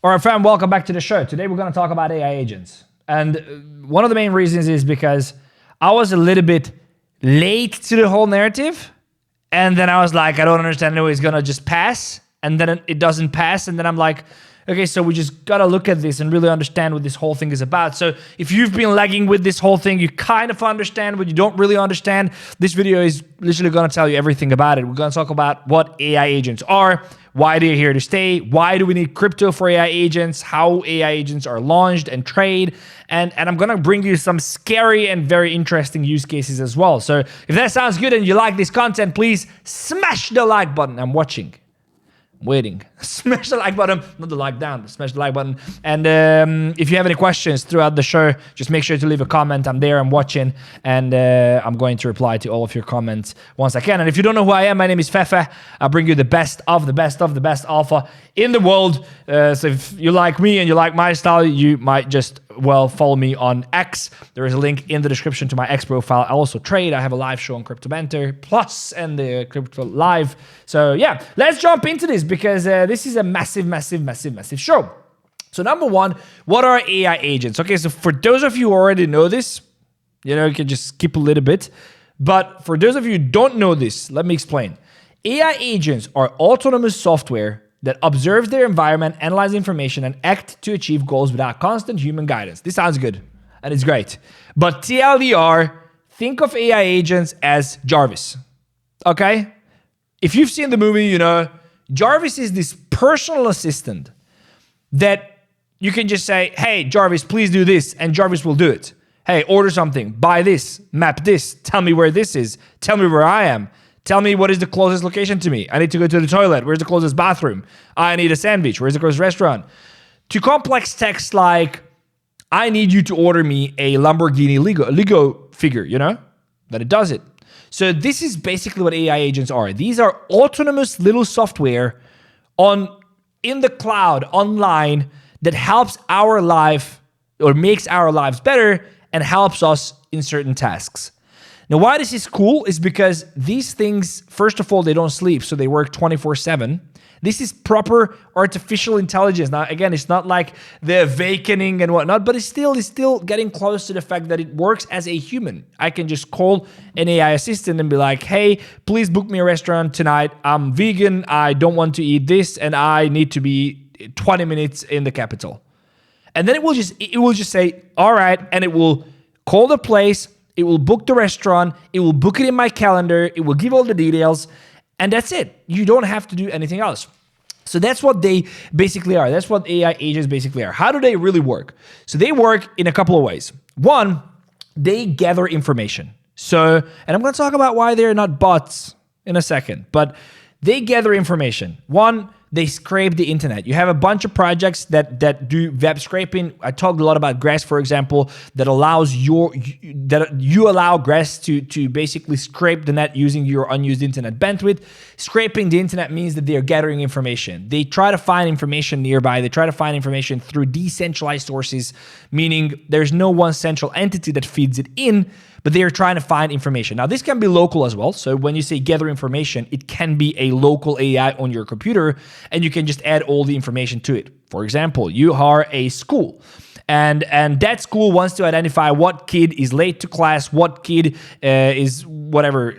All right, fam, welcome back to the show. Today we're going to talk about AI agents. And one of the main reasons is because I was a little bit late to the whole narrative. And then I was like, I don't understand. No, it's going to just pass. And then it doesn't pass. And then I'm like, okay, so we just got to look at this and really understand what this whole thing is about. So if you've been lagging with this whole thing, you kind of understand, but you don't really understand. This video is literally going to tell you everything about it. We're going to talk about what AI agents are, why they're here to stay, why do we need crypto for AI agents, how AI agents are launched and trade, and I'm going to bring you some scary and very interesting use cases as well. So if that sounds good and you like this content, please smash the like button. I'm watching. Waiting. Smash the like button, not the like down, smash the like button. And if you have any questions throughout the show, just make sure to leave a comment. I'm there, I'm watching, and I'm going to reply to all of your comments once I can. And if you don't know who I am, my name is Fefe. I bring you the best of the best of the best alpha in the world. So if you like me and you like my style, you might just, well, follow me on X. There is a link in the description to my X profile. I also trade. I have a live show on 𝗙𝗘𝗙𝗘 Plus and the Crypto Live. So yeah, let's jump into this because this is a massive, massive, massive, massive show. So number one, what are AI agents? Okay, so for those of you who already know this, you know, you can just skip a little bit. But for those of you who don't know this, let me explain. AI agents are autonomous software that observes their environment, analyze information, and act to achieve goals without constant human guidance. This sounds good, and it's great. But TLDR, think of AI agents as Jarvis, okay? If you've seen the movie, you know, Jarvis is this personal assistant that you can just say, hey, Jarvis, please do this, and Jarvis will do it. Hey, order something, buy this, map this, tell me where this is, tell me where I am. Tell me what is the closest location to me. I need to go to the toilet. Where's the closest bathroom? I need a sandwich. Where's the closest restaurant? To complex text like, I need you to order me a Lamborghini Lego figure, you know? Then it does it. So this is basically what AI agents are. These are autonomous little software in the cloud, online, that helps our life or makes our lives better and helps us in certain tasks. Now, why this is cool is because these things, first of all, they don't sleep, so they work 24/7. This is proper artificial intelligence. Now, again, it's not like the awakening and whatnot, but it's still getting close to the fact that it works as a human. I can just call an AI assistant and be like, hey, please book me a restaurant tonight. I'm vegan, I don't want to eat this, and I need to be 20 minutes in the capital. And then it will just say, all right, and it will call the place, it will book the restaurant, it will book it in my calendar, it will give all the details, and that's it. You don't have to do anything else. So that's what they basically are. That's what AI agents basically are. How do they really work? So they work in a couple of ways. One, they gather information. So, and I'm going to talk about why they're not bots in a second, but they gather information. One, they scrape the internet. You have a bunch of projects that do web scraping. I talked a lot about Grass, for example, that allows you allow Grass to basically scrape the net using your unused internet bandwidth. Scraping the internet means that they are gathering information. They try to find information nearby. They try to find information through decentralized sources, meaning there's no one central entity that feeds it in, but they are trying to find information. Now, this can be local as well. So when you say gather information, it can be a local AI on your computer, and you can just add all the information to it. For example, you are a school, and that school wants to identify what kid is late to class, what kid is whatever,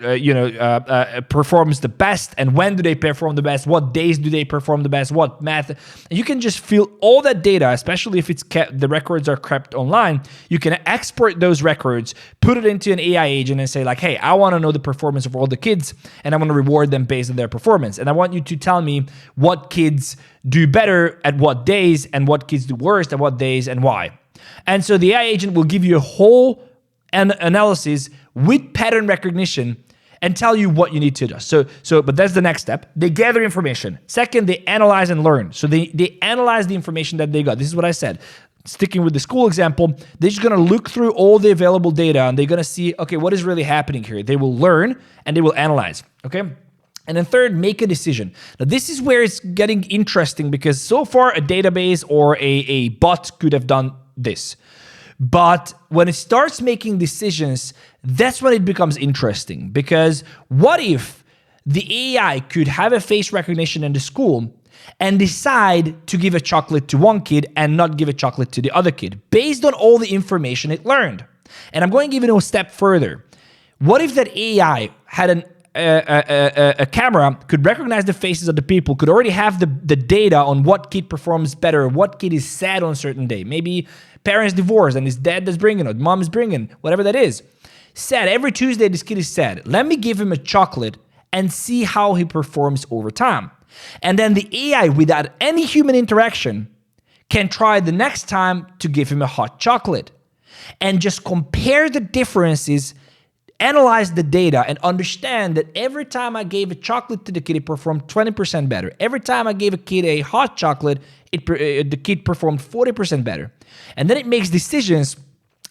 performs the best, and when do they perform the best, what days do they perform the best, what math. And you can just fill all that data, especially if it's kept, the records are kept online. You can export those records, put it into an AI agent and say like, hey, I want to know the performance of all the kids, and I want to reward them based on their performance. And I want you to tell me what kids do better at what days and what kids do worse at what days and why. And so the AI agent will give you a whole analysis with pattern recognition and tell you what you need to adjust. But that's the next step. They gather information. Second, they analyze and learn. So they analyze the information that they got. This is what I said. Sticking with the school example, they're just going to look through all the available data and they're going to see, okay, what is really happening here? They will learn and they will analyze, okay? And then third, make a decision. Now, this is where it's getting interesting because so far a database or a bot could have done this. But when it starts making decisions, that's when it becomes interesting. Because what if the AI could have a face recognition in the school and decide to give a chocolate to one kid and not give a chocolate to the other kid based on all the information it learned. And I'm going to give it a step further. What if that AI had a camera, could recognize the faces of the people, could already have the data on what kid performs better, what kid is sad on a certain day. Maybe parents divorced and his dad is bringing, or mom is bringing, whatever that is. Sad, every Tuesday this kid is sad. Let me give him a chocolate and see how he performs over time. And then the AI, without any human interaction, can try the next time to give him a hot chocolate and just compare the differences, analyze the data, and understand that every time I gave a chocolate to the kid, it performed 20% better. Every time I gave a kid a hot chocolate, the kid performed 40% better. And then it makes decisions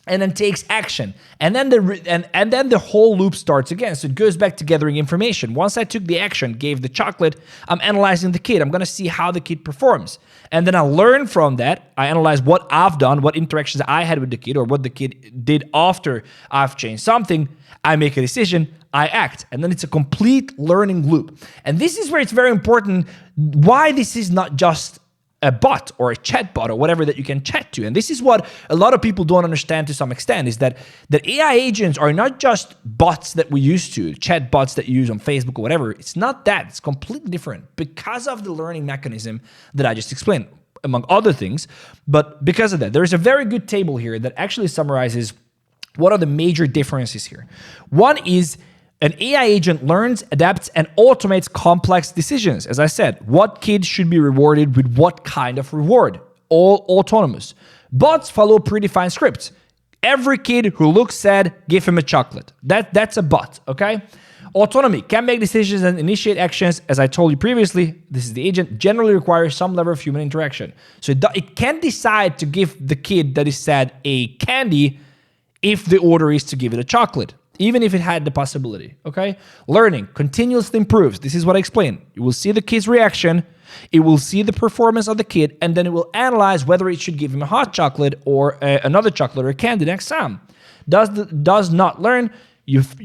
and then takes action. And then the whole loop starts again. So it goes back to gathering information. Once I took the action, gave the chocolate, I'm analyzing the kid. I'm going to see how the kid performs. And then I learn from that. I analyze what I've done, what interactions I had with the kid, or what the kid did after I've changed something. I make a decision, I act. And then it's a complete learning loop. And this is where it's very important why this is not just a bot or a chat bot or whatever that you can chat to. And this is what a lot of people don't understand to some extent, is that AI agents are not just bots that we used to, chat bots that you use on Facebook or whatever. It's not that. It's completely different because of the learning mechanism that I just explained, among other things. But because of that, there is a very good table here that actually summarizes what are the major differences here. One is an AI agent learns, adapts, and automates complex decisions. As I said, what kids should be rewarded with what kind of reward? All autonomous. Bots follow predefined scripts. Every kid who looks sad, give him a chocolate. That's a bot, okay? Autonomy can make decisions and initiate actions. As I told you previously, this is the agent, generally requires some level of human interaction. So it can decide to give the kid that is sad a candy if the order is to give it a chocolate, even if it had the possibility, okay? Learning continuously improves. This is what I explained. You will see the kid's reaction, it will see the performance of the kid, and then it will analyze whether it should give him a hot chocolate or another chocolate or a candy next time. Does not learn.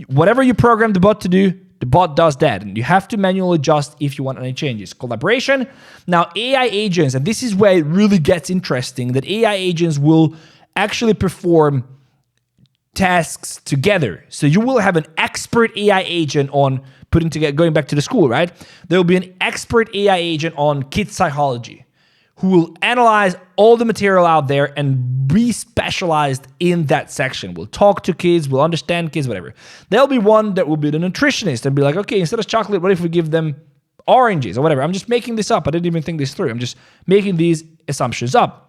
Whatever you program the bot to do, the bot does that. And you have to manually adjust if you want any changes. Collaboration. Now, AI agents, and this is where it really gets interesting, that AI agents will actually perform tasks together. So you will have an expert AI agent on putting together, going back to the school, right? There will be an expert AI agent on kid psychology who will analyze all the material out there and be specialized in that section. We'll talk to kids, we'll understand kids, whatever. There'll be one that will be the nutritionist and be like, okay, instead of chocolate, what if we give them oranges or whatever? I'm just making this up. I didn't even think this through. I'm just making these assumptions up.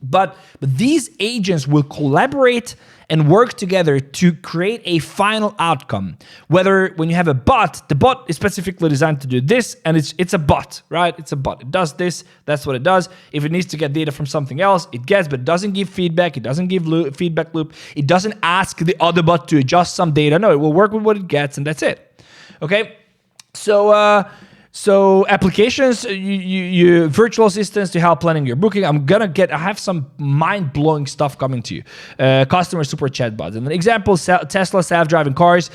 But these agents will collaborate and work together to create a final outcome. Whether when you have a bot, the bot is specifically designed to do this, and it's a bot, right? It's a bot. It does this, that's what it does. If it needs to get data from something else, it gets, but it doesn't give feedback. It doesn't give feedback loop. It doesn't ask the other bot to adjust some data. No, it will work with what it gets, and that's it. Okay? So applications, you virtual assistants to help planning your booking. I have some mind-blowing stuff coming to you. Customer support chatbots. And an example, Tesla self-driving cars.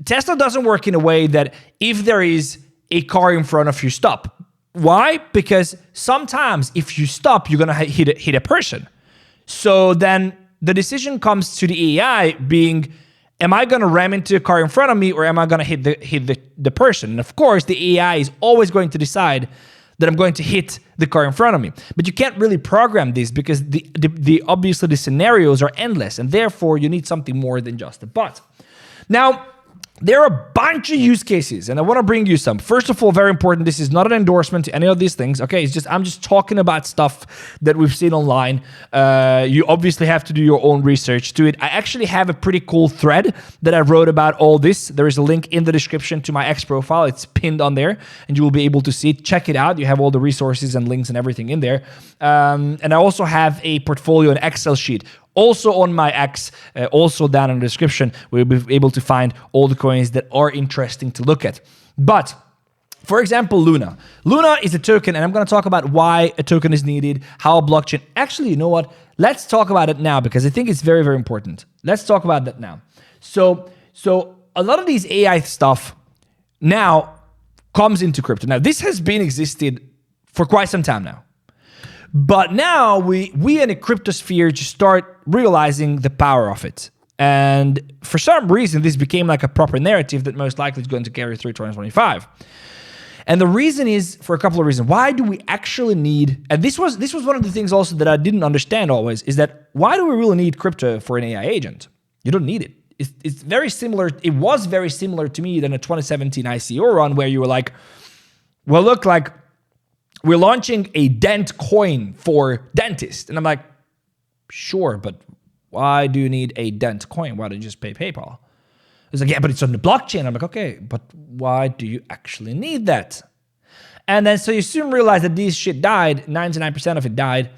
Tesla doesn't work in a way that if there is a car in front of you, stop. Why? Because sometimes if you stop, you're gonna hit a person. So then the decision comes to the AI being, am I going to ram into a car in front of me, or am I going to hit the person? And of course, the AI is always going to decide that I'm going to hit the car in front of me. But you can't really program this because obviously the scenarios are endless, and therefore you need something more than just a bot. Now, there are a bunch of use cases, and I want to bring you some. First of all, very important, this is not an endorsement to any of these things, okay? I'm just talking about stuff that we've seen online. You obviously have to do your own research to it. I actually have a pretty cool thread that I wrote about all this. There is a link in the description to my X profile. It's pinned on there, and you will be able to see it. Check it out. You have all the resources and links and everything in there. And I also have a portfolio, an Excel sheet, also on my X, also down in the description, where you'll be able to find all the coins that are interesting to look at. But, for example, Luna. Luna is a token, and I'm going to talk about why a token is needed, how a blockchain... Actually, you know what? Let's talk about it now, because I think it's very, very important. Let's talk about that now. So a lot of these AI stuff now comes into crypto. Now, this has been existed for quite some time now. But now we in the cryptosphere just start realizing the power of it. And for some reason, this became like a proper narrative that most likely is going to carry through 2025. And the reason is for a couple of reasons. Why do we actually need, and this was one of the things also that I didn't understand always, is that why do we really need crypto for an AI agent? You don't need it. It's very similar. It was very similar to me than a 2017 ICO run where you were like, well, look, like we're launching a dent coin for dentists. And I'm like, sure, but why do you need a dent coin? Why don't you just pay PayPal? It's like, yeah, but it's on the blockchain. I'm like, okay, but why do you actually need that? And then so you soon realize that this shit died, 99% of it died,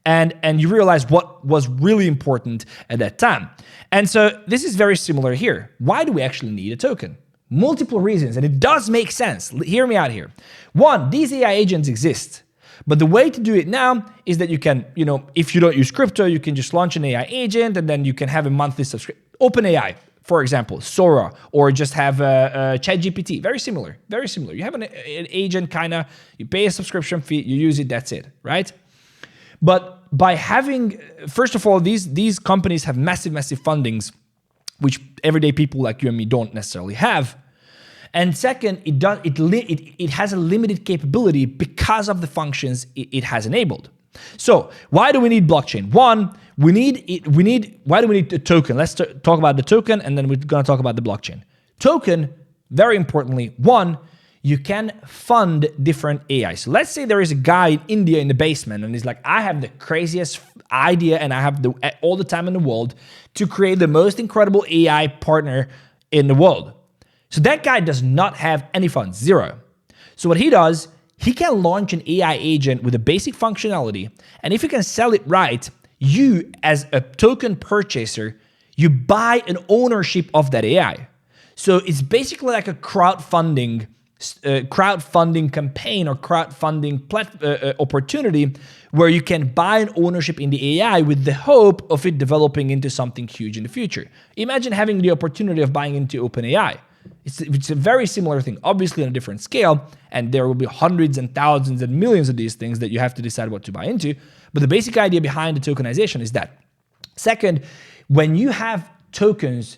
and you realize what was really important at that time. And so this is very similar here. Why do we actually need a token? Multiple reasons, and it does make sense. Hear me out here. One, these AI agents exist. But the way to do it now is that you can, if you don't use crypto, you can just launch an AI agent and then you can have a monthly subscription. OpenAI, for example, Sora, or just have ChatGPT. Very similar, very similar. You have an agent you pay a subscription fee, you use it, that's it, right? But by having, first of all, these companies have massive fundings, which everyday people like you and me don't necessarily have. And second, it has a limited capability because of the functions it has enabled. So why do we need blockchain? One, why do we need a token? Let's talk about the token, and then we're going to talk about the blockchain. Token, very importantly, one, you can fund different AI. So let's say there is a guy in India in the basement, and he's like, I have the craziest idea, and I have all the time in the world to create the most incredible AI partner in the world. So that guy does not have any funds, zero. So what he does, he can launch an AI agent with a basic functionality. And if you can sell it right, you as a token purchaser, you buy an ownership of that AI. So it's basically like a crowdfunding campaign or crowdfunding opportunity where you can buy an ownership in the AI with the hope of it developing into something huge in the future. Imagine having the opportunity of buying into OpenAI. It's a very similar thing, obviously on a different scale, and there will be hundreds and thousands and millions of these things that you have to decide what to buy into. But the basic idea behind the tokenization is that. Second, when you have tokens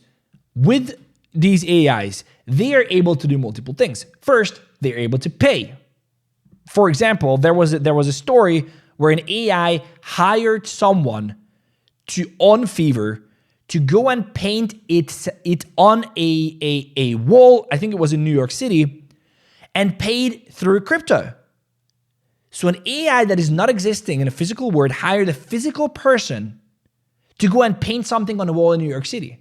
with these AIs, they are able to do multiple things. First, they're able to pay. For example, there was a story where an AI hired someone on Fefe to go and paint it on a wall, I think it was in New York City, and paid through crypto. So an AI that is not existing in a physical world hired a physical person to go and paint something on the wall in New York City.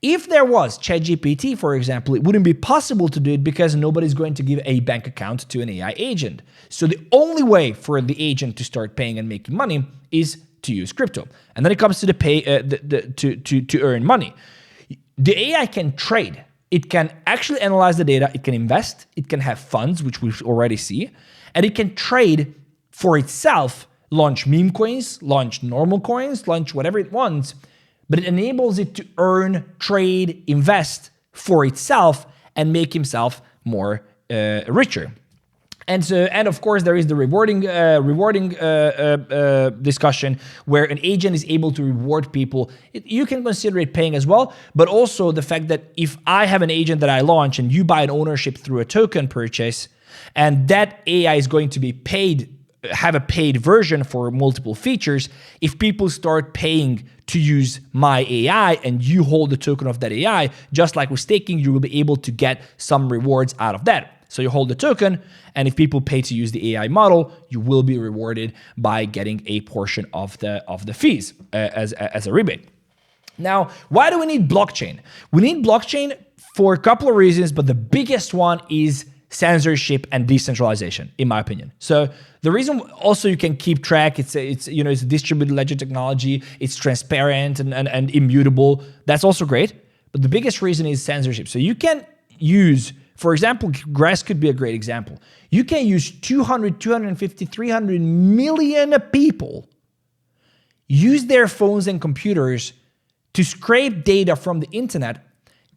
If there was ChatGPT, for example, it wouldn't be possible to do it because nobody's going to give a bank account to an AI agent. So the only way for the agent to start paying and making money is to use crypto. And then it comes to the pay to earn money. The AI can trade. It can actually analyze the data. It can invest. It can have funds, which we already see, and it can trade for itself, launch meme coins, launch normal coins, launch whatever it wants. But it enables it to earn, trade, invest for itself and make himself more richer. And of course, there is the rewarding discussion where an agent is able to reward people. You can consider it paying as well, but also the fact that if I have an agent that I launch and you buy an ownership through a token purchase, and that AI is going to be paid, have a paid version for multiple features, if people start paying to use my AI and you hold the token of that AI, just like with staking, you will be able to get some rewards out of that. So you hold the token, and if people pay to use the AI model, you will be rewarded by getting a portion of the fees as a rebate. Now, why do we need blockchain? We need blockchain for a couple of reasons, but the biggest one is censorship and decentralization, in my opinion. So the reason also you can keep track, it's a distributed ledger technology, it's transparent and immutable. That's also great. But the biggest reason is censorship. So you can use, for example, Grass could be a great example. You can use 200, 250, 300 million people use their phones and computers to scrape data from the internet,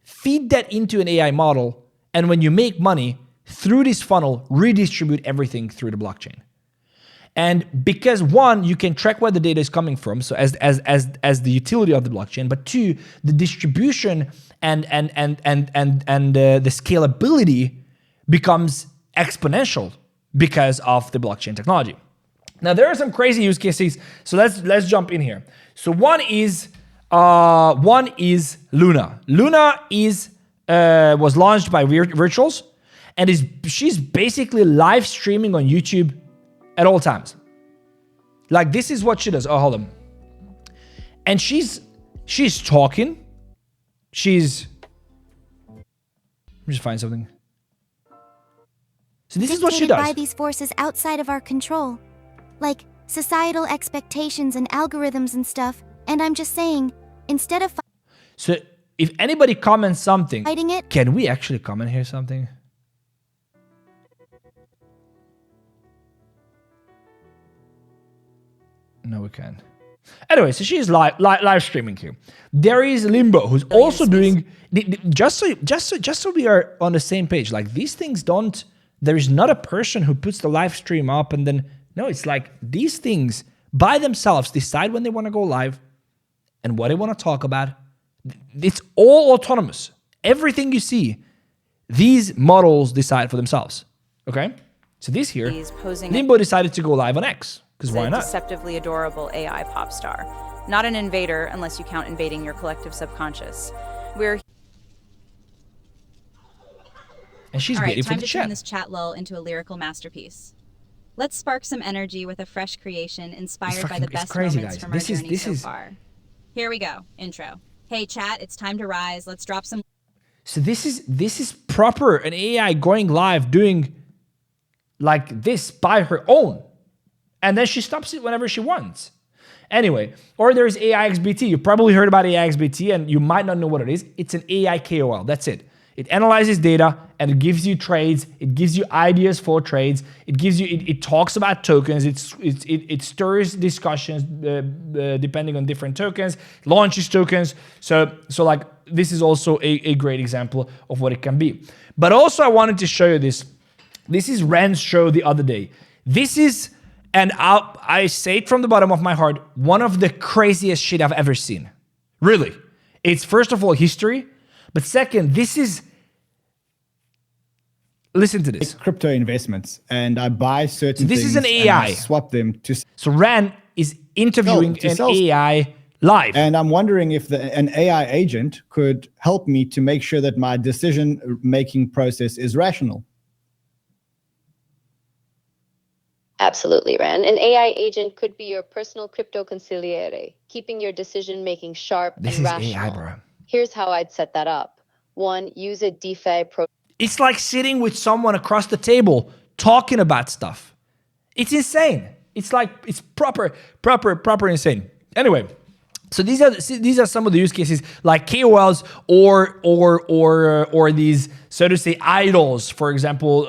feed that into an AI model, and when you make money, through this funnel, redistribute everything through the blockchain. And because one, you can track where the data is coming from, so as the utility of the blockchain, but two, the distribution and the scalability becomes exponential because of the blockchain technology. Now there are some crazy use cases, so let's jump in here. So one is Luna. Luna was launched by Virtuals, and she's basically live streaming on YouTube at all times. Like, this is what she does. Oh, hold on. And she's talking. Let me just find something. So this is what she does. By these forces outside of our control, like societal expectations and algorithms and stuff. And I'm just saying, instead of so if anybody comments something, fighting it, can we actually comment here something? No, we can't. Anyway, so she's live streaming here. There is Limbo, who's also doing just so we are on the same page. Like, these things don't. There is not a person who puts the live stream up and then no. It's like these things by themselves decide when they want to go live and what they want to talk about. It's all autonomous. Everything you see, these models decide for themselves. Okay, so this here, Limbo decided to go live on X. Because why not? Deceptively adorable AI pop star. Not an invader unless you count invading your collective subconscious. And she's waiting for the chat. Time to turn this chat lull into a lyrical masterpiece. Let's spark some energy with a fresh creation inspired by the best moments from our journey so far. Here we go. Intro. Hey chat, it's time to rise. Let's drop some. So this is proper an AI going live doing like this by her own. And then she stops it whenever she wants. Anyway, or there's AI XBT. You probably heard about AI XBT and you might not know what it is. It's an AI KOL. That's it. It analyzes data and it gives you trades. It gives you ideas for trades. It gives you. It talks about tokens. It stirs discussions depending on different tokens. Launches tokens. So like this is also a great example of what it can be. But also I wanted to show you this. This is Ren's show the other day. This is. And I say it from the bottom of my heart, one of the craziest shit I've ever seen. Really. It's first of all history, but second, this is, listen to this. Crypto investments, and I buy certain this things is an AI. and I swap them to. So Ran is interviewing an AI live. And I'm wondering if an AI agent could help me to make sure that my decision-making process is rational. Absolutely, Ran. An AI agent could be your personal 𝗙𝗘𝗙𝗙𝗙𝗦, keeping your decision-making sharp and rational. This is AI, bro. Here's how I'd set that up. 1, use a DeFi pro. It's like sitting with someone across the table talking about stuff. It's insane. It's like, it's proper insane. Anyway, so these are some of the use cases like KOLs or these, so to say, idols. For example,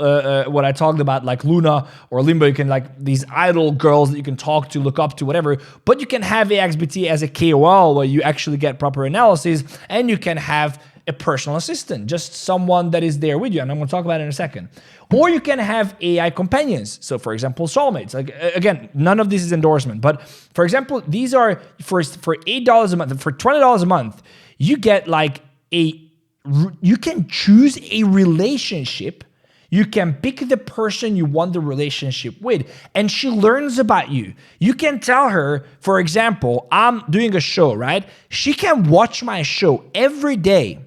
what I talked about, like Luna or Limbo, you can like these idol girls that you can talk to, look up to, whatever. But you can have AXBT as a KOL where you actually get proper analysis, and you can have a personal assistant, just someone that is there with you, and I'm going to talk about it in a second. Or you can have AI companions. So for example, soulmates. Like again, none of this is endorsement, but for example, these are for $8 a month, for $20 a month, you get like you can choose a relationship. You can pick the person you want the relationship with, and she learns about you. You can tell her, for example, I'm doing a show, right? She can watch my show every day.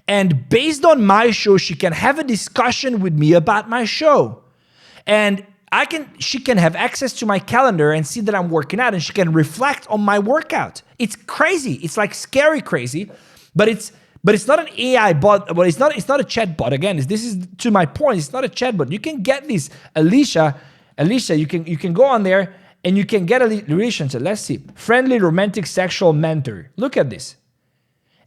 And based on my show, she can have a discussion with me about my show. And she can have access to my calendar and see that I'm working out, and she can reflect on my workout. It's crazy. It's like scary crazy, but it's not an AI bot. Well, it's not a chat bot. Again, this is to my point. It's not a chat bot. You can get this Alicia, you can go on there and you can get a relationship. Let's see. Friendly, romantic, sexual mentor. Look at this.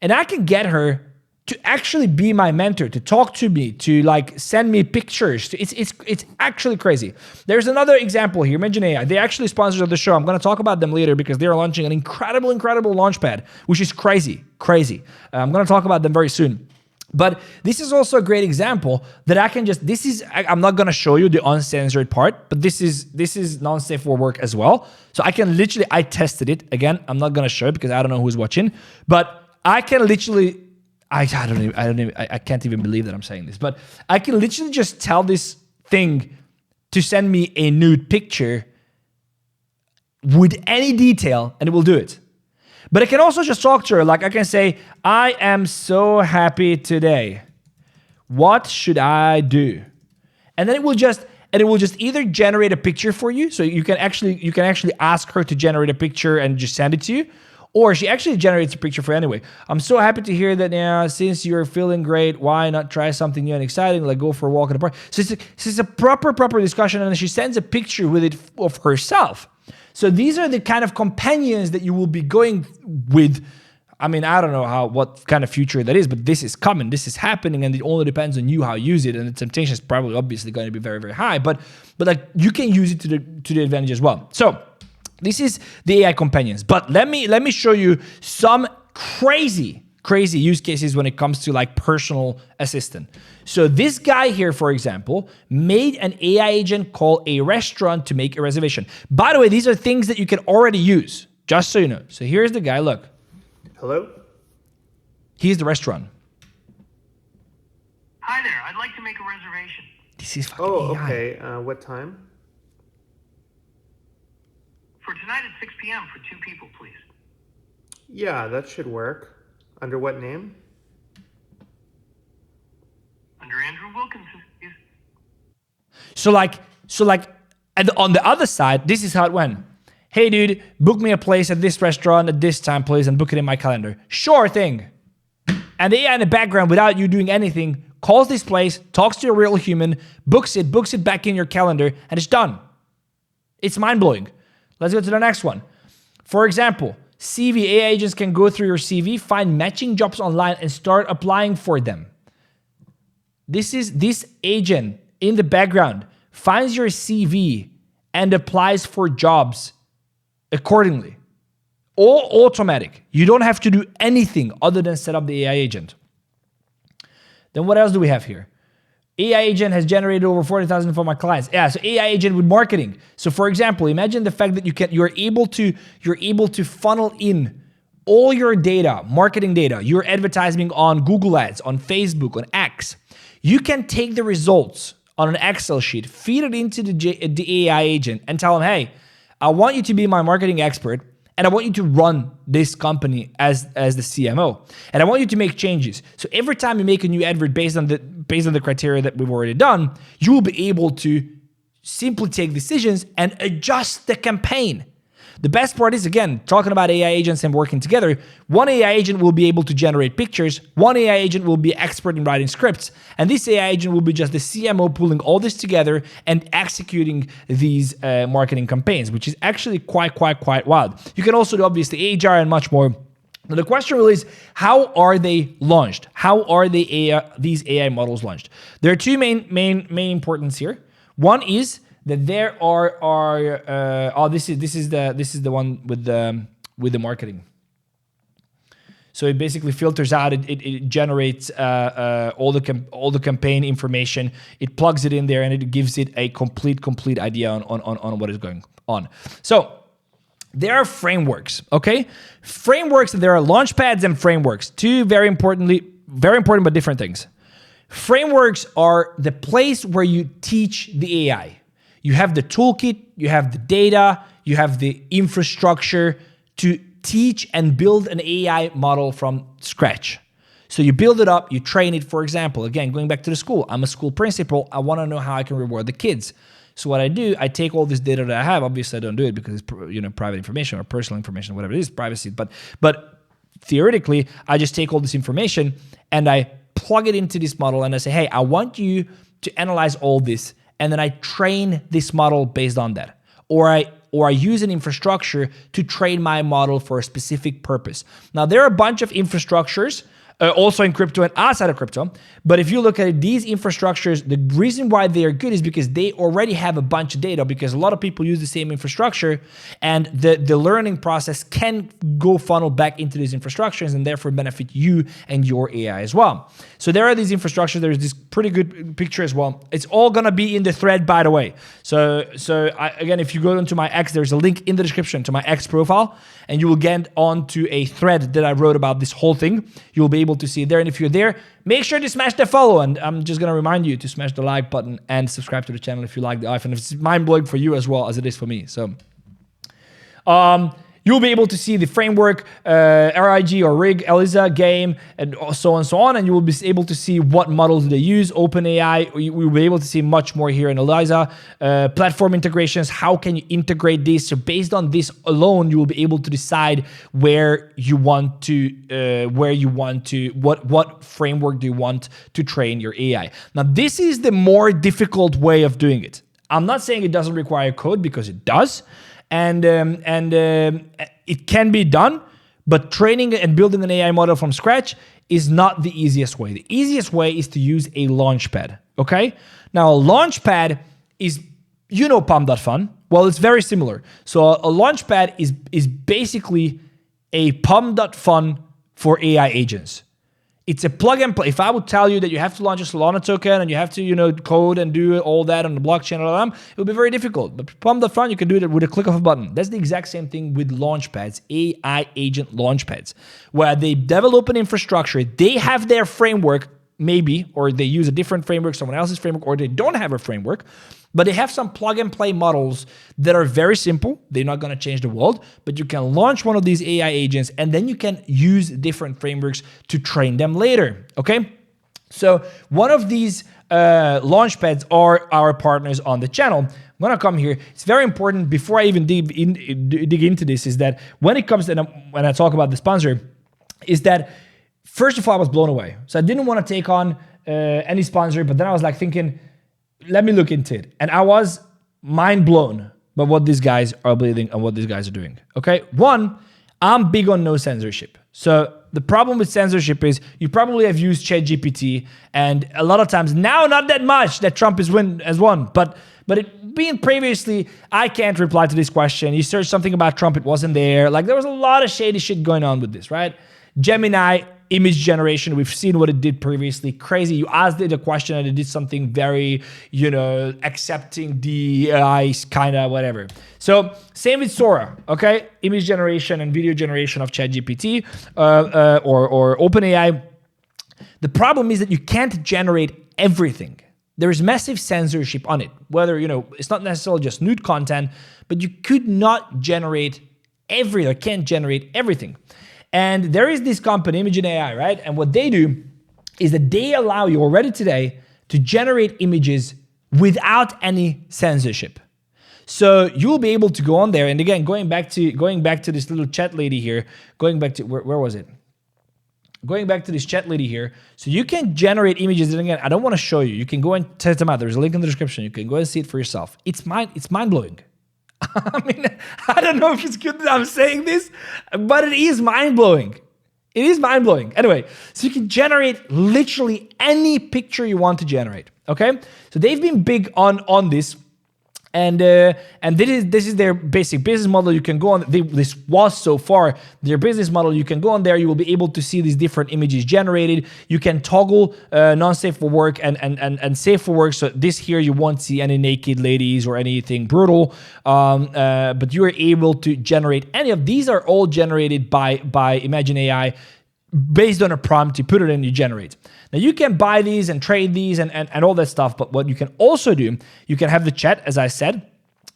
And I can get her to actually be my mentor, to talk to me, to like send me pictures. It's actually crazy. There's another example here. Imagine AI. They actually sponsors of the show. I'm going to talk about them later because they're launching an incredible launch pad, which is crazy. I'm going to talk about them very soon. But this is also a great example that I can just, I'm not going to show you the uncensored part, but this is non-safe for work as well. So I can literally, I tested it. Again, I'm not going to show it because I don't know who's watching, but I can literally, I can't even believe that I'm saying this, but I can literally just tell this thing to send me a nude picture with any detail and it will do it. But I can also just talk to her. Like I can say, I am so happy today. What should I do? And then it will just either generate a picture for you. So you can actually ask her to generate a picture and just send it to you. Or she actually generates a picture for you anyway. I'm so happy to hear that now, since you're feeling great, why not try something new and exciting, like go for a walk in the park? So it's a proper discussion, and then she sends a picture with it of herself. So these are the kind of companions that you will be going with. I mean, I don't know what kind of future that is, but this is coming, this is happening, and it only depends on you how you use it. And the temptation is probably obviously going to be very, very high, but like you can use it to the advantage as well. So this is the AI companions. But let me show you some crazy use cases when it comes to like personal assistant. So this guy here, for example, made an AI agent call a restaurant to make a reservation. By the way, these are things that you can already use, just so you know. So here's the guy, look. Hello? Here's the restaurant. Hi there, I'd like to make a reservation. This is fucking AI. Okay. What time? For tonight at 6 p.m. for 2 people, please. Yeah, that should work. Under what name? Under Andrew Wilkinson, please. So like, and on the other side, this is how it went. Hey dude, book me a place at this restaurant at this time, please, and book it in my calendar. Sure thing. And the AI in the background, without you doing anything, calls this place, talks to a real human, books it back in your calendar, and it's done. It's mind-blowing. Let's go to the next one. For example, CV. AI agents can go through your CV, find matching jobs online, and start applying for them. This agent in the background finds your CV and applies for jobs accordingly. All automatic. You don't have to do anything other than set up the AI agent. Then what else do we have here? AI agent has generated over 40,000 for my clients. Yeah, so AI agent with marketing. So for example, imagine the fact that you're able to funnel in all your data, marketing data, your advertising on Google Ads, on Facebook, on X. You can take the results on an Excel sheet, feed it into the AI agent, and tell them, hey, I want you to be my marketing expert, and I want you to run this company as the CMO. And I want you to make changes. So every time you make a new advert based on the criteria that we've already done, you will be able to simply take decisions and adjust the campaign. The best part is, again, talking about AI agents and working together, one AI agent will be able to generate pictures, one AI agent will be expert in writing scripts, and this AI agent will be just the CMO pulling all this together and executing these marketing campaigns, which is actually quite wild. You can also do, obviously, HR and much more. Now, the question really is, how are they launched? How are these AI models launched? There are two main importance here. One is that there are this is the one with the marketing. So it basically filters out. It generates all the campaign information. It plugs it in there and it gives it a complete idea on what is going on. So there are frameworks. Okay, frameworks. There are launchpads and frameworks. Two very important but different things. Frameworks are the place where you teach the AI. You have the toolkit, you have the data, you have the infrastructure to teach and build an AI model from scratch. So you build it up, you train it. For example, again, going back to the school, I'm a school principal. I want to know how I can reward the kids. So what I do, I take all this data that I have. Obviously, I don't do it because it's private information or personal information, whatever it is, privacy. But theoretically, I just take all this information and I plug it into this model and I say, hey, I want you to analyze all this. And then I train this model based on that. Or I use an infrastructure to train my model for a specific purpose. Now, there are a bunch of infrastructures also in crypto and outside of crypto. But if you look at it, these infrastructures, the reason why they are good is because they already have a bunch of data, because a lot of people use the same infrastructure, and the learning process can go funnel back into these infrastructures and therefore benefit you and your AI as well. So there are these infrastructures. There's this pretty good picture as well. It's all gonna be in the thread, by the way. So again, if you go into my X, there's a link in the description to my X profile, and you will get onto a thread that I wrote about this whole thing. You'll be able to see it there. And if you're there, make sure to smash the follow. And I'm just going to remind you to smash the like button and subscribe to the channel if you like the iPhone. It's mind-blowing for you as well as it is for me. So, you'll be able to see the framework, RIG or RIG, ELIZA, game, and so on, and you will be able to see what models they use, OpenAI. We will be able to see much more here in ELIZA. Platform integrations, how can you integrate this? So based on this alone, you will be able to decide what framework do you want to train your AI. Now, this is the more difficult way of doing it. I'm not saying it doesn't require code, because it does. And it can be done, but training and building an AI model from scratch is not the easiest way. The easiest way is to use a launchpad, okay? Now, a launchpad is, 𝗙𝗢𝗙𝗙. Well, it's very similar. So a launchpad is basically a 𝗙𝗢𝗙𝗙 for AI agents. It's a plug and play. If I would tell you that you have to launch a Solana token and you have to, code and do all that on the blockchain, it would be very difficult. But 𝗙𝗙𝗙𝗙, you can do it with a click of a button. That's the exact same thing with launchpads, AI agent launchpads, where they develop an infrastructure. They have their framework, maybe, or they use a different framework, someone else's framework, or they don't have a framework, but they have some plug and play models that are very simple. They're not going to change the world, but you can launch one of these AI agents, and then you can use different frameworks to train them later, okay? So one of these launchpads are our partners on the channel. I'm going to come here. It's very important, before I even dig into this, is that when it comes to, when I talk about the sponsor, is that first of all, I was blown away. So I didn't want to take on any sponsor, but then I was like thinking, let me look into it. And I was mind blown by what these guys are building and what these guys are doing. Okay. One, I'm big on no censorship. So the problem with censorship is you probably have used ChatGPT, and a lot of times now, not that much that Trump has won, but it being previously, I can't reply to this question. You search something about Trump, it wasn't there. Like, there was a lot of shady shit going on with this, right? Gemini image generation, we've seen what it did previously. Crazy. You asked it a question and it did something very, accepting the eyes, kind of whatever. So same with Sora, okay? Image generation and video generation of ChatGPT or OpenAI. The problem is that you can't generate everything. There is massive censorship on it. Whether, it's not necessarily just nude content, but you could not generate can't generate everything. And there is this company, Imagen AI, right? And what they do is that they allow you already today to generate images without any censorship. So you'll be able to go on there. And again, going back to this little chat lady here, going back to, where was it? Going back to this chat lady here. So you can generate images. And again, I don't want to show you. You can go and test them out. There's a link in the description. You can go and see it for yourself. It's mind-blowing. I mean, I don't know if it's good that I'm saying this, but it is mind-blowing. It is mind-blowing. Anyway, so you can generate literally any picture you want to generate, okay? So they've been big on this. And this is their basic business model. You can go on, this was so far their business model. You can go on there, you will be able to see these different images generated. You can toggle non-safe for work and safe for work. So this here, you won't see any naked ladies or anything brutal, but you are able to generate any of these. Are all generated by Imagen AI based on a prompt. You put it in, you generate. Now you can buy these and trade these and all that stuff, but what you can also do, you can have the chat, as I said,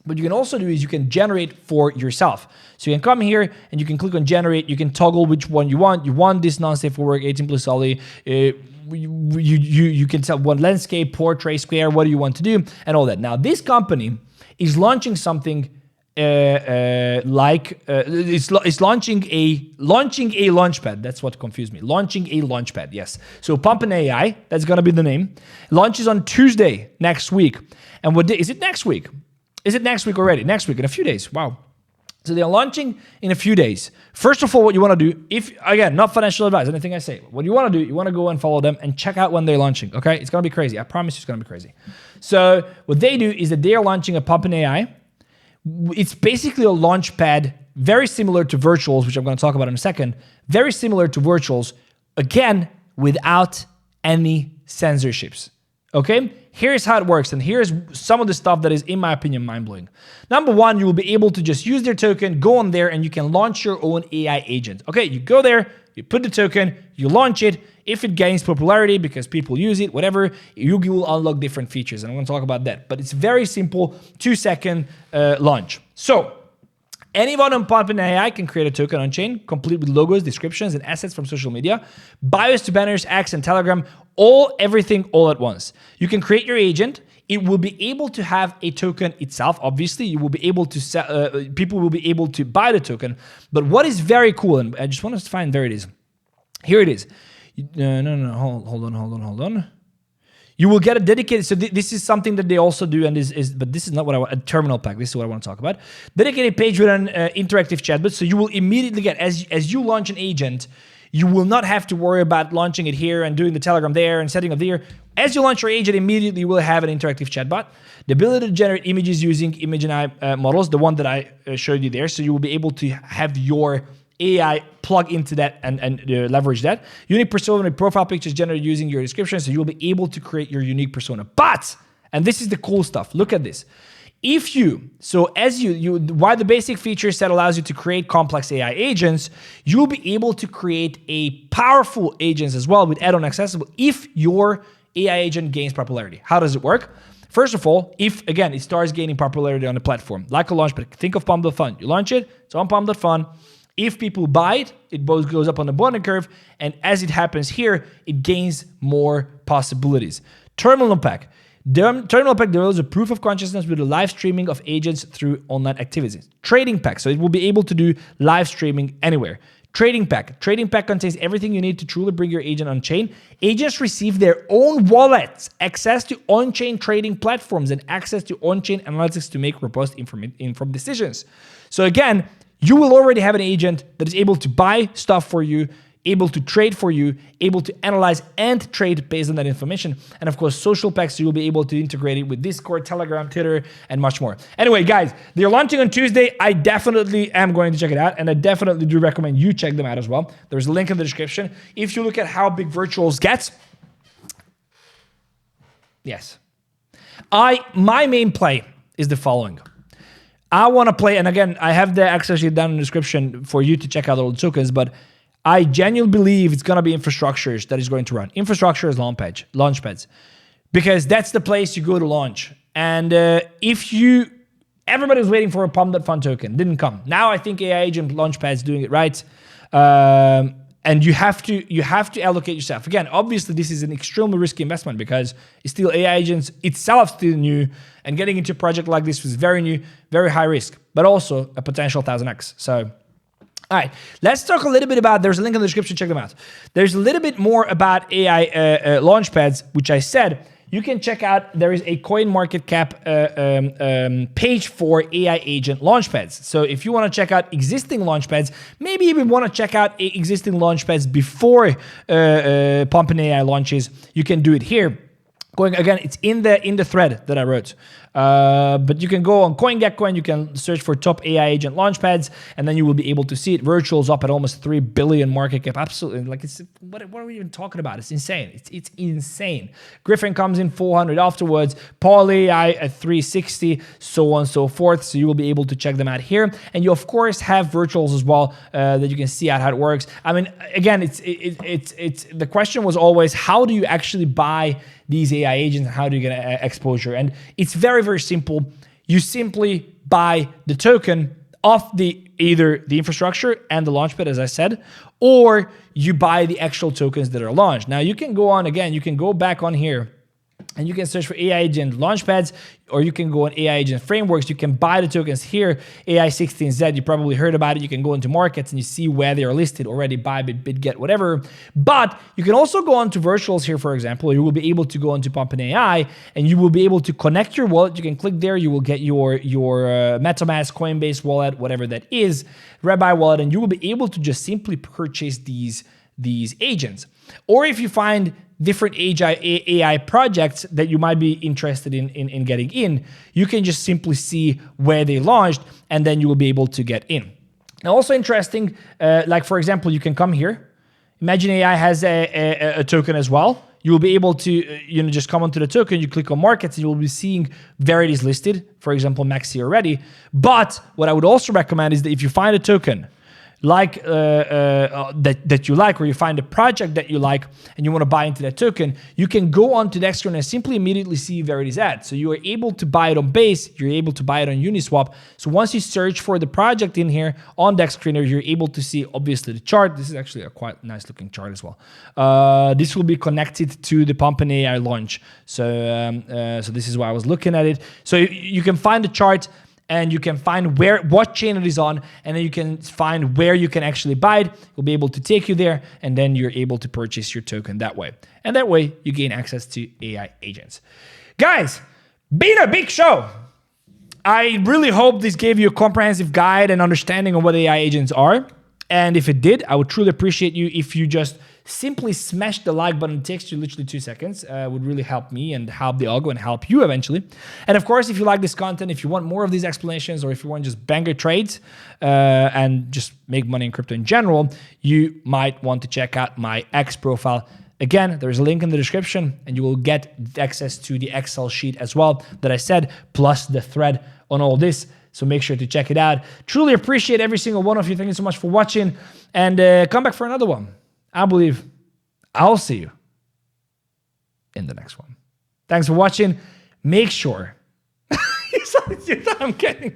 but you can also do is you can generate for yourself. So you can come here and you can click on generate, you can toggle which one you want. You want this non-safe for work, 18 plus solid, you can tell one landscape, portrait, square, what do you want to do, and all that. Now this company is launching something it's launching a launchpad. That's what confused me. Launching a launchpad. Yes. So Pumpin AI, that's going to be the name. Launches on Tuesday next week. And what day is it? Next week? Is it next week already? Next week, in a few days. Wow. So they're launching in a few days. First of all, what you want to do, if, again, not financial advice, anything I say, what you want to do, you want to go and follow them and check out when they're launching, okay? It's going to be crazy. I promise you it's going to be crazy. So what they do is that they are launching a Pumpin AI. It's basically a launch pad, very similar to virtuals, which I'm going to talk about in a second, very similar to virtuals, again, without any censorships, okay? Here's how it works, and here's some of the stuff that is, in my opinion, mind-blowing. Number one, you will be able to just use their token, go on there, and you can launch your own AI agent. Okay, you go there, you put the token, you launch it. If it gains popularity because people use it, whatever, you will unlock different features, and I'm going to talk about that. But it's very simple, 2-second launch. So, anyone on Pumpin AI can create a token on chain, complete with logos, descriptions, and assets from social media, bios to banners, X, and Telegram, everything all at once. You can create your agent. It will be able to have a token itself. Obviously, you will be able to sell, people will be able to buy the token. But what is very cool, and I just want to find, there it is. Here it is. Hold on. You will get a dedicated, so this is something that they also do, and but this is not what I want, a terminal pack. This is what I want to talk about. Dedicated page with an interactive chatbot. So you will immediately get, as you launch an agent, you will not have to worry about launching it here and doing the Telegram there and setting up there. As you launch your agent, immediately you will have an interactive chatbot. The ability to generate images using image and eye models, the one that I showed you there. So you will be able to have your AI plug into that and leverage that. Unique persona profile pictures generated using your description, so you'll be able to create your unique persona. But, and this is the cool stuff, look at this. If while the basic feature set allows you to create complex AI agents, you'll be able to create a powerful agents as well with add-on accessible if your AI agent gains popularity. How does it work? First of all, if, again, it starts gaining popularity on the platform, like a launch, but think of Pump.fun. You launch it, it's on Pump.fun. If people buy it, it both goes up on the bottom curve, and as it happens here, it gains more possibilities. Terminal pack. Terminal pack develops a proof of consciousness with the live streaming of agents through online activities. Trading pack. So it will be able to do live streaming anywhere. Trading pack. Trading pack contains everything you need to truly bring your agent on chain. Agents receive their own wallets, access to on-chain trading platforms, and access to on-chain analytics to make robust informed decisions. So again, you will already have an agent that is able to buy stuff for you, able to trade for you, able to analyze and trade based on that information. And of course, social packs, so you'll be able to integrate it with Discord, Telegram, Twitter, and much more. Anyway, guys, they're launching on Tuesday. I definitely am going to check it out, and I definitely do recommend you check them out as well. There's a link in the description. If you look at how big virtuals gets, yes. My main play is the following. I want to play, and again, I have the access sheet down in the description for you to check out all the tokens, but I genuinely believe it's going to be infrastructures that is going to run. Infrastructure is launch pads, because that's the place you go to launch. And everybody's waiting for a Pump.fun token, didn't come. Now I think AI agent launchpad's doing it right. And you have to allocate yourself. Again, obviously this is an extremely risky investment because it's still AI agents itself still new, and getting into a project like this was very new, very high risk, but also a potential 1000x. So, all right, let's talk a little bit about, there's a link in the description, check them out. There's a little bit more about AI launchpads, which I said, you can check out, there is a CoinMarketCap page for AI agent launchpads. So if you want to check out existing launchpads, maybe even want to check out existing launchpads before Pumpin AI launches, you can do it here. Again, it's in the thread that I wrote. But you can go on CoinGecko, you can search for top AI agent launchpads, and then you will be able to see it. Virtual's up at almost 3 billion market cap. Absolutely, like what are we even talking about? It's insane. It's insane. Griffin comes in 400 afterwards. Paul AI at 360, so on and so forth. So you will be able to check them out here, and you of course have virtuals as well that you can see out how it works. I mean, again, it's the question was always, how do you actually buy these AI agents, and how do you get exposure? And it's very, very simple. You simply buy the token of either the infrastructure and the launchpad, as I said, or you buy the actual tokens that are launched. Now you can go on again, you can go back on here and you can search for AI agent launchpads, or you can go on AI agent frameworks. You can buy the tokens here. AI16Z, you probably heard about it. You can go into markets and you see where they are listed already, Bybit, BitGet, whatever. But you can also go on to virtuals here, for example. You will be able to go onto Pump AI, and you will be able to connect your wallet. You can click there. You will get your MetaMask, Coinbase wallet, whatever that is, Rabbi wallet, and you will be able to just simply purchase these agents. Or if you find different AI projects that you might be interested in getting in, you can just simply see where they launched, and then you will be able to get in. Now, also interesting, like for example, you can come here. Imagine AI has a token as well. You will be able to just come onto the token, you click on markets, and you will be seeing where it is listed. For example, Maxi already. But what I would also recommend is that if you find a token like that you like, or you find a project that you like and you want to buy into that token, you can go onto the Dextrainer and simply immediately see where it is at. So you are able to buy it on Base, you're able to buy it on Uniswap. So once you search for the project in here on Dextrainer, you're able to see obviously the chart. This is actually a quite nice looking chart as well. This will be connected to the Pump AI launch. So this is why I was looking at it. So you can find the chart, and you can find what chain it is on, and then you can find where you can actually buy it. We'll be able to take you there, and then you're able to purchase your token that way. And that way, you gain access to AI agents. Guys, been a big show. I really hope this gave you a comprehensive guide and understanding of what AI agents are. And if it did, I would truly appreciate you if you just simply smash the like button. It takes you literally 2 seconds. Would really help me and help the algo and help you eventually. And of course, if you like this content, if you want more of these explanations, or if you want just banger trades and just make money in crypto in general, you might want to check out my X profile. Again, there's a link in the description, and you will get access to the Excel sheet as well that I said, plus the thread on all this. So make sure to check it out. Truly appreciate every single one of you. Thank you so much for watching, and come back for another one. I believe I'll see you in the next one. Thanks for watching. Make sure. I'm kidding.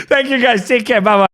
Thank you guys. Take care. Bye-bye.